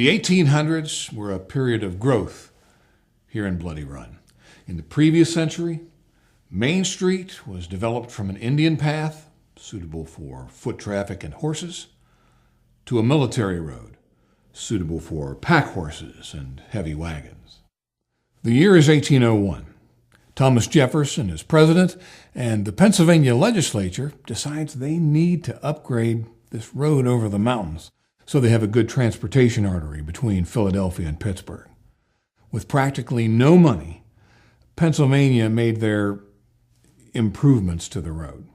The 1800s were a period of growth here in Bloody Run. In the previous century, Main Street was developed from an Indian path, suitable for foot traffic and horses, to a military road, suitable for pack horses and heavy wagons. The year is 1801. Thomas Jefferson is president, and the Pennsylvania legislature decides they need to upgrade this road over the mountains so they have a good transportation artery between Philadelphia and Pittsburgh. With practically no money, Pennsylvania made their improvements to the road.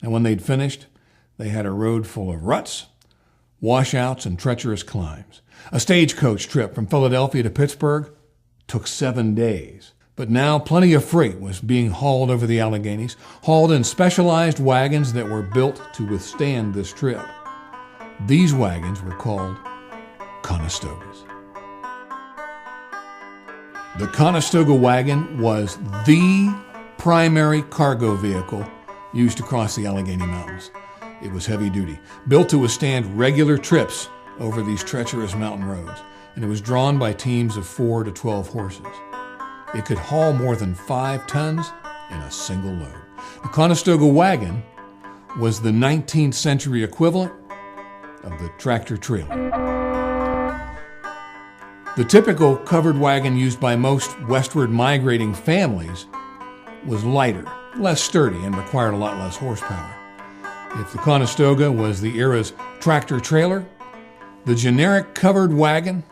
And when they'd finished, they had a road full of ruts, washouts, and treacherous climbs. A stagecoach trip from Philadelphia to Pittsburgh took 7 days. But now plenty of freight was being hauled over the Alleghenies, hauled in specialized wagons that were built to withstand this trip. These wagons were called Conestogas. The Conestoga wagon was the primary cargo vehicle used to cross the Allegheny Mountains. It was heavy duty, built to withstand regular trips over these treacherous mountain roads, and it was drawn by teams of 4 to 12 horses. It could haul more than 5 tons in a single load. The Conestoga wagon was the 19th century equivalent of the tractor trailer. The typical covered wagon used by most westward migrating families was lighter, less sturdy, and required a lot less horsepower. If the Conestoga was the era's tractor trailer, the generic covered wagon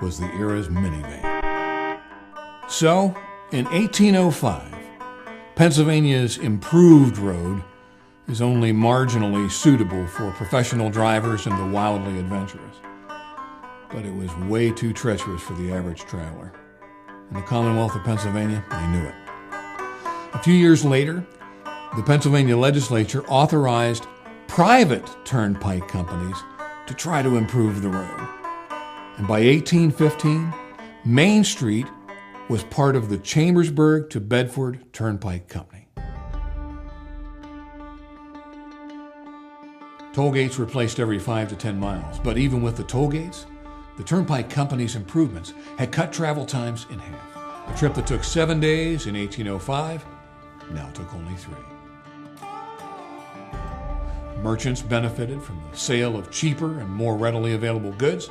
was the era's minivan. So, in 1805, Pennsylvania's improved road is only marginally suitable for professional drivers and the wildly adventurous. But it was way too treacherous for the average traveler. In the Commonwealth of Pennsylvania, they knew it. A few years later, the Pennsylvania legislature authorized private turnpike companies to try to improve the road. And by 1815, Main Street was part of the Chambersburg-Bedford Turnpike Company. Toll gates were placed every 5 to 10 miles, but even with the toll gates, the Turnpike Company's improvements had cut travel times in half. A trip that took 7 days in 1805 now took only 3. Merchants benefited from the sale of cheaper and more readily available goods.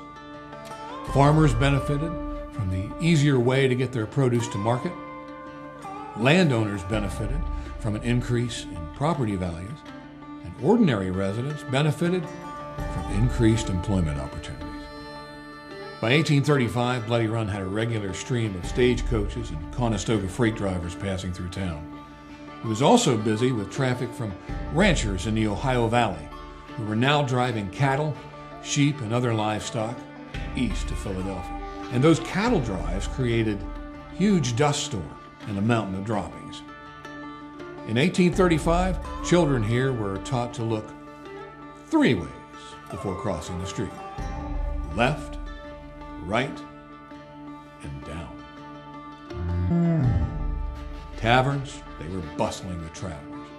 Farmers benefited from the easier way to get their produce to market. Landowners benefited from an increase in property values. And ordinary residents benefited from increased employment opportunities. By 1835, Bloody Run had a regular stream of stagecoaches and Conestoga freight drivers passing through town. It was also busy with traffic from ranchers in the Ohio Valley, who were now driving cattle, sheep, and other livestock east to Philadelphia. And those cattle drives created huge dust storms and a mountain of droppings. In 1835, children here were taught to look 3 ways before crossing the street: left, right, and down. Taverns, they were bustling with travelers.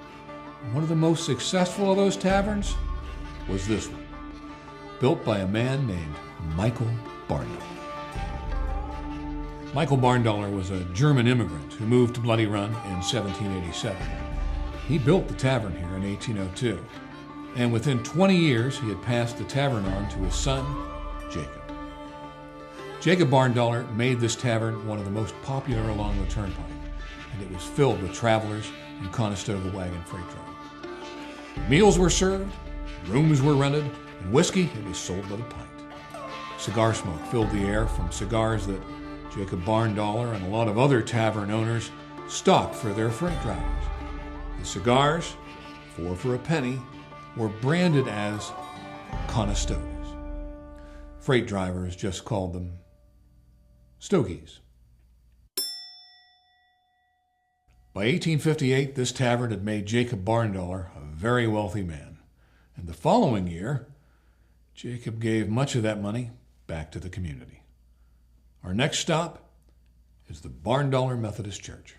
And one of the most successful of those taverns was this one, built by a man named Michael Barndollar. Michael Barndollar was a German immigrant who moved to Bloody Run in 1787. He built the tavern here in 1802, and within 20 years he had passed the tavern on to his son, Jacob. Jacob Barndollar made this tavern one of the most popular along the turnpike, and it was filled with travelers and Conestoga wagon freight drivers. Meals were served, rooms were rented, and whiskey, it was sold by the pint. Cigar smoke filled the air from cigars that Jacob Barndollar and a lot of other tavern owners stocked for their freight drivers. The cigars, 4 for a penny, were branded as Conestogas. Freight drivers just called them Stogies. By 1858, this tavern had made Jacob Barndollar a very wealthy man. And the following year, Jacob gave much of that money back to the community. Our next stop is the Barndollar Methodist Church.